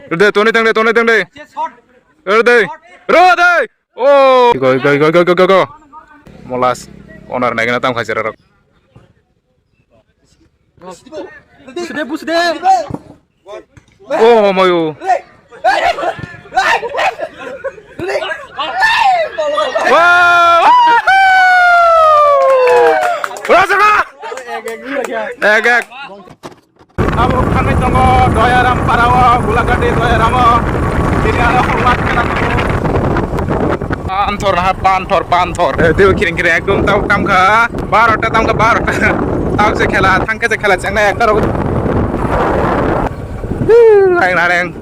Udah, Tony tang deh. Udah, udah. Oh, go. Molas, onar naik na tam khajar rok. Busde. Oh, mayu. Wow. Rasana. Egek. Abo kami tunggu doyaram parawa bulagadi doyaramo. Ini ada hormat kenapa? Pantor. Dia kiring ekdom tahu kam kah? Barota tam kah barota. Tahu se khela, thangke se khela changna ekta rok. Reng.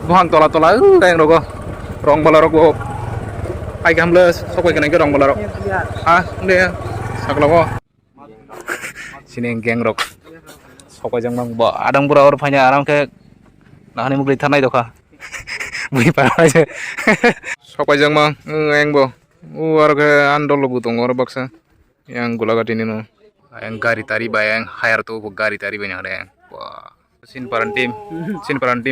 Buang tola reng rogo. Rong bola rogo. Ai gamle sokoi kena ke rong bola rok. Ah, dia saklogo. Sini geng rok. Sokoi jang bang ba adang pura or phanya aram ke nahani mugri thanai dokha. Bui para aja. Sokoi jang bang eng bo. Ar ke andol butong or baksa. Yang gulagat ini no. Yang gari tari bayang hire tu gari tari banyak ada. Wah. Sin paran tim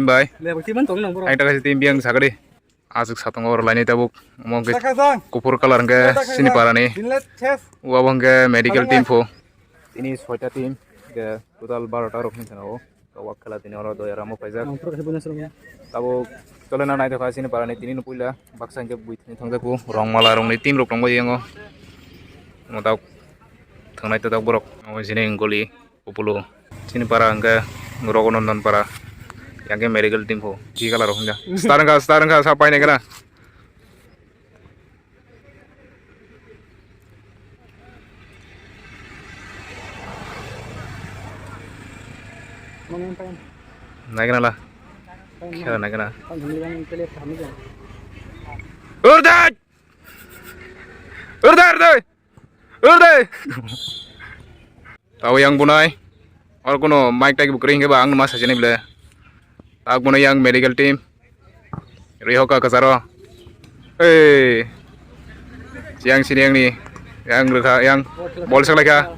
bay. Aing tak kasih tim biang sagade. Asuk satong or lain itu buk. Mau ke kupur color ke sini paran ni. Wabang ke medical team fo. Ini soita tim ke total 12 rok ni sana. Kawak kala tini orang doya ramo pajak. Tabo kalau na itu kasih ni paran ni tini nupula. Baksa ke buit ni thangga ku rong mala rong ni tim rok rong yang go. Mau tahu thangna itu tak borok. Mau sini goli populu. Sini paran ke Ngrogonon non para yang ke medical team ho ki kala rohnya starang ka siapa ini kena naik kena lah kira naik kena urde tahu yang bunai और कोनो mic टाइक book करेंगे बांग नमा सजने बिले आग बनो yang medical team रिहो का कसaro yang sini yang nih yang rekha yang bol sekali ka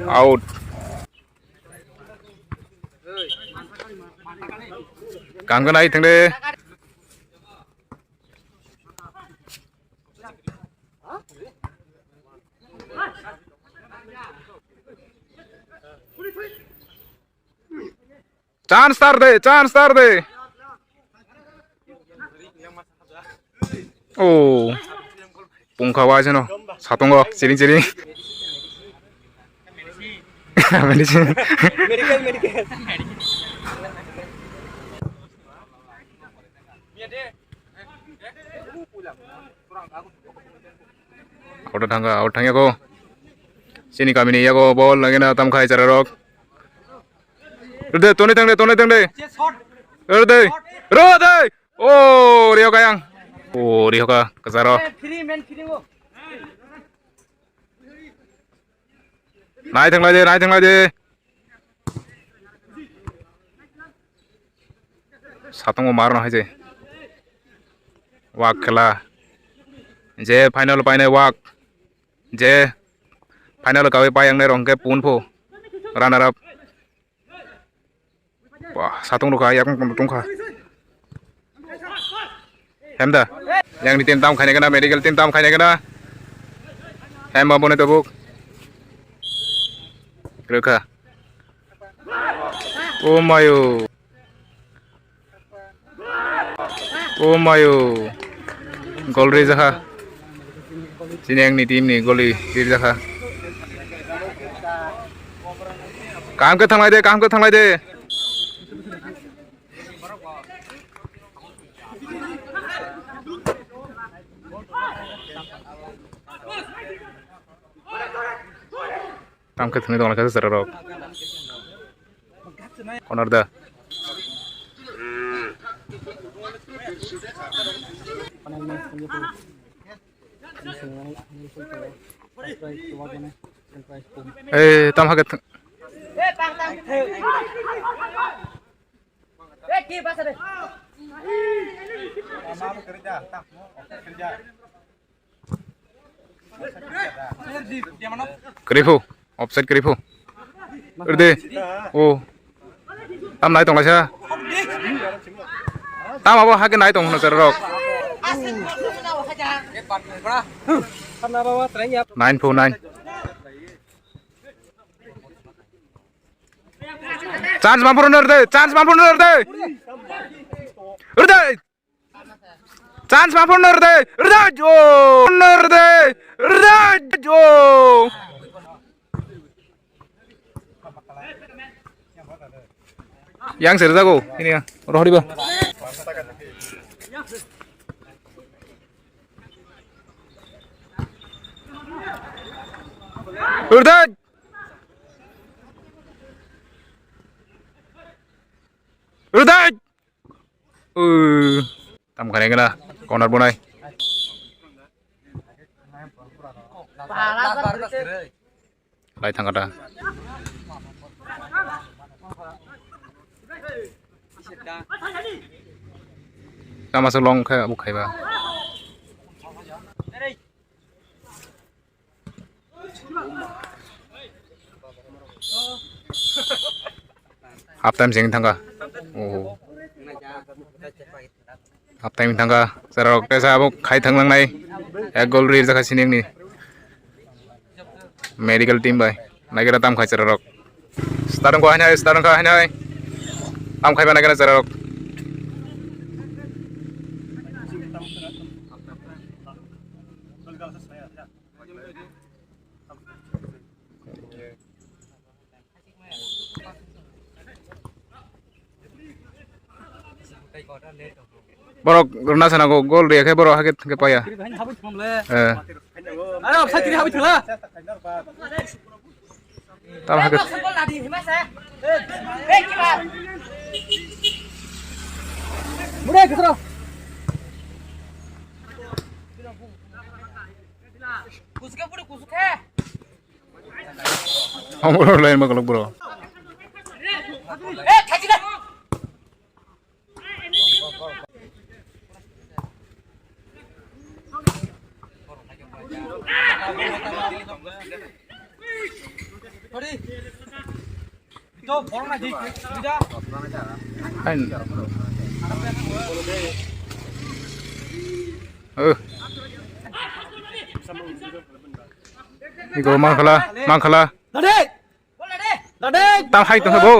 out काम करना ही थंडे Chance star deh. Oh, pungkawa aja no. Satu nggak, ciring. Medicine. Medical. Out tangga ko. Sini kami ni ya ko ball lagi na tam khai cara rok. Udah, Tony tang deh. Udah. Oh, Rio kayang. Oh, Rio ka kesaro. Naik tang lagi. Satu mau marah aja. Wak kela. Je final wak. Je final kawai payang nerong ke punpo. Runner up. Wah, satu luka yang tungka. Hemda, yang di tim tam kayaknya kena medical tim tam kayaknya kena. Hem abone tu buk. Luka. Oh mayo. Gol Rizaka. Sini yang di tim ni gol Rizaka. Kam ke thanglai deh. Tam ke thani dong kasih serok. Corner dah. Tam haket. Kerifu, offside kerifu. Udah. Oh. Tam naik tong lah. tam abo hakin naik tong ser rok 949 chance mampur nerde chance mampur nerde urde chance mampur nerde urde jo nerde urde jo yang ser jago ini ya roh di bawah urde urde tam kane kena corner bunai lai thang kata Kamu masuk long kayak bukai ba. Half time sing thangka. Oh. Half time thangka. Serok tesa abu khai thanglang nai. Ek goal reach jaka sining ni. Medical team bay. Nai kira tam khai serok. Starting ko hanya starting ka hanya. Tam khai ba nai kira serok. Borok guna sana go gol dia ke borok haket ke paya. Tam haket. Mudah ke sana. Kusuke puri kusuke. Amor lain maklum bro. Iko mangkhala. Tam hai tuh bo.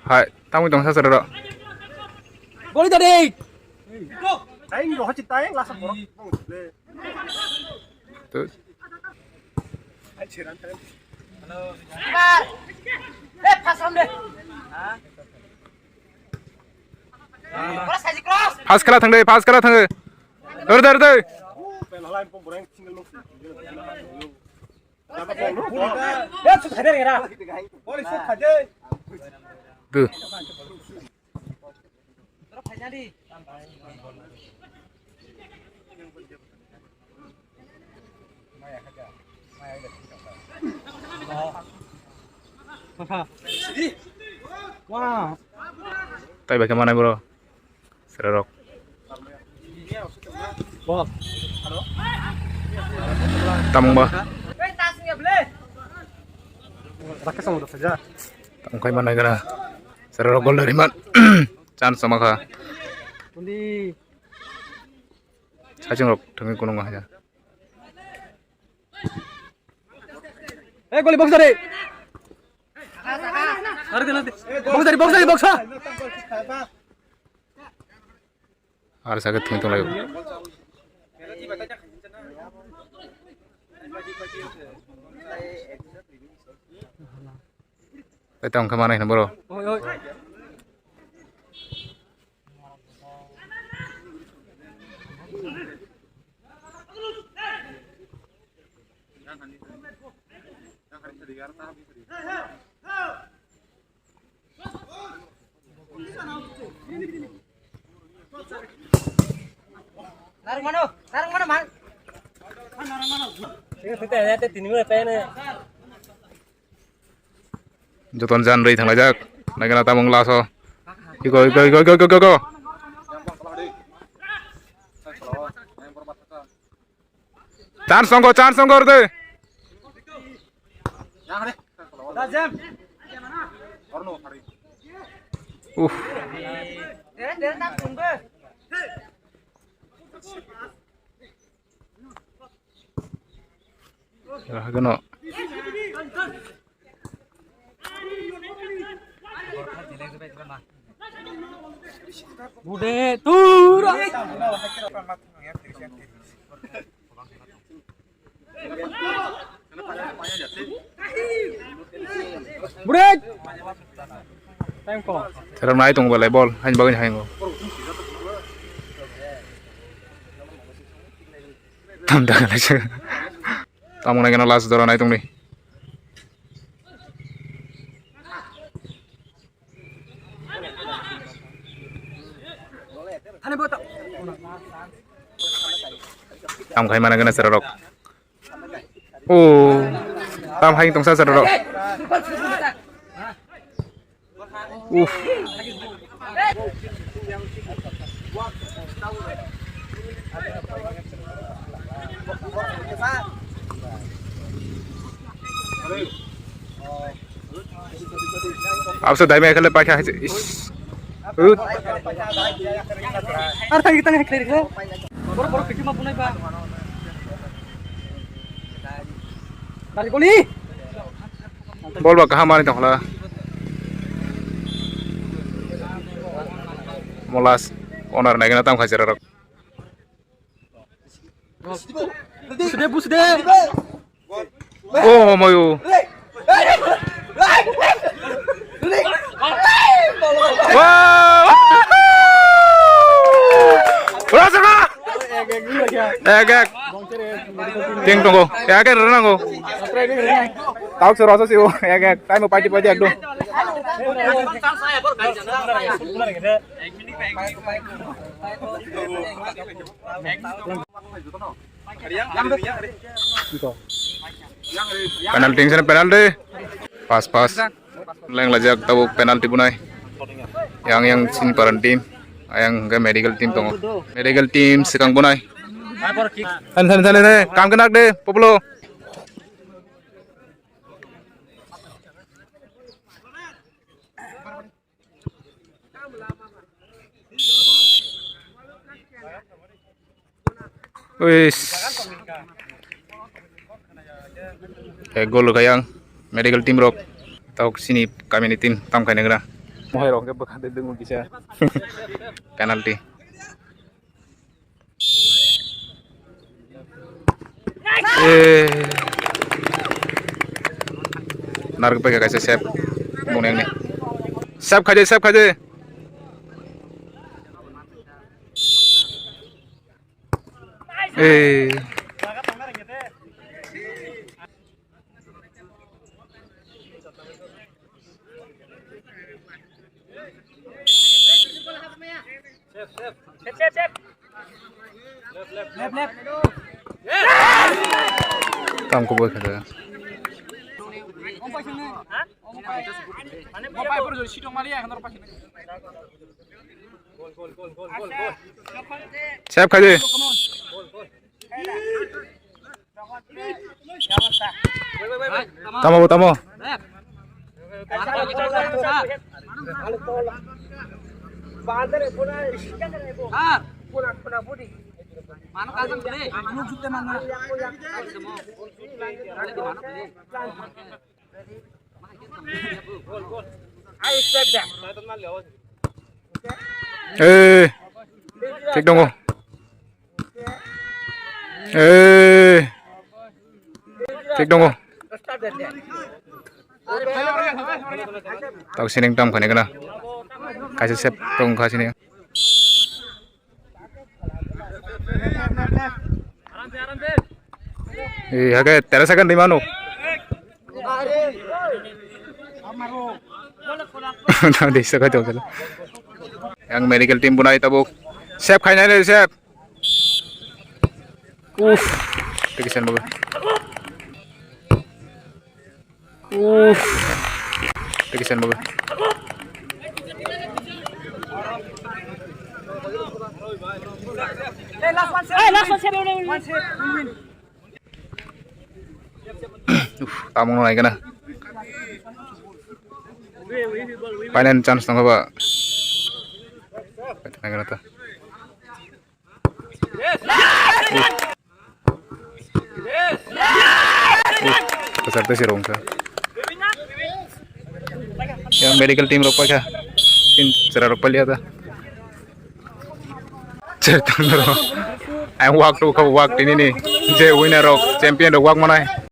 Hai, tam itu saya sudah. Boleh tadi. Aing roh citaeng langsung borok. Tuh. Halo. Pasam deh. Pas kala thang deh, pas kala thang deh. Urde. Tuh. Wah. Tapi bagaimana bro? Serok. Halo. Tamong ba? Rakyat sama udah saja. Tamong kay mana gara? Serok gol dari man. Chance sama ka. Undi. Sajeng rok dengan gunung aja. Gol box dari. Box dari. Harus agak tinggi lagi. Kita kemana ini bro? Narang mana man? Joton jan rei thang lajak, nagana tamong laso. Go. Chance songgo orde. Gano. Bude tur. Bude. Time ko. Terang naik tunggu balai bol, hanya bagian hang. Tam dah kan aja. Tamu naik kena last dorang naik tung nih. Tam khai mana kena serok. Oh, tam hai tong sa serok. Apa sih dah mereka lepas aja. Ar kita nggak clear kan? Baru kecil mah punai pak. Tarik goli. Bol bak kahamani tong lah. Molas owner naik kena tam khai serok. Sudah. Oh mayu. Wow. Berasa na? Egak. Ting tunggu. Egak renang go. Tahu serasa sih oh. Egak. Saya mau pagi aku. Penalti sana penalti. Pas. Leng lajak tahu penalti punai. Yang sini paran tim. Yang ke medical team tunggu. Medical team sekarang punai. Sana. Kam kena deh, Popolo. Wis. Gol kayang medical team rock. Tahu sini kami tim tam kai negara. Mohon rock ke bekan dengung kisah. Penalti. Narik pakai kasih sep. Buneng nih. Sep kaje. Left. Tam ko boy kada. Siap kaje. Tamo. Mano kasang beli, anu juta mana? Ayo step dah. Cek dong. Cek dong. Tahu sini tam kan kena. Kasih sep dong kasih nih. Agak 13 second di mana? Nanti sekali tu. Yang medical team punai tabuk. Chef kayaknya deh chef. Tekisan bagus. Tekisan bagus. Last one, win. Tamu naik kena. Final chance nang ba? Tengah nata. Peserta si Rongsa. Ya medical team ropa kah? In cerah ropa lihat ah. Cerita nero. Walk ini nih. Je winner rock champion rock walk mana?